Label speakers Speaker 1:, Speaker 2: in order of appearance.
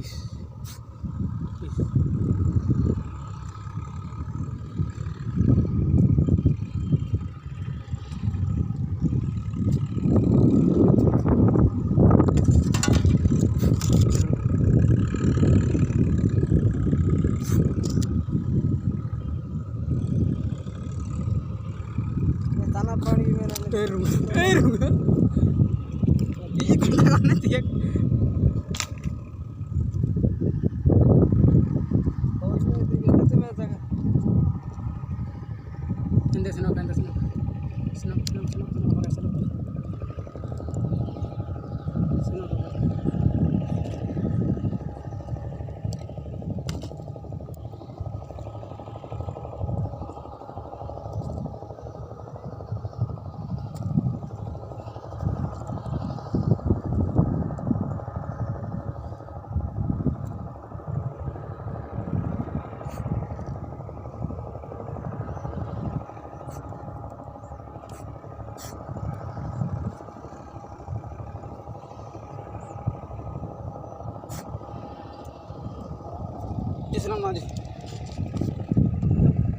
Speaker 1: Wis. Wis.
Speaker 2: tanah paling gimana nih?
Speaker 1: Eru. Iya kena dia.
Speaker 2: Oh ini kita tuh macam
Speaker 1: Ente senok. Senok. Senok maju.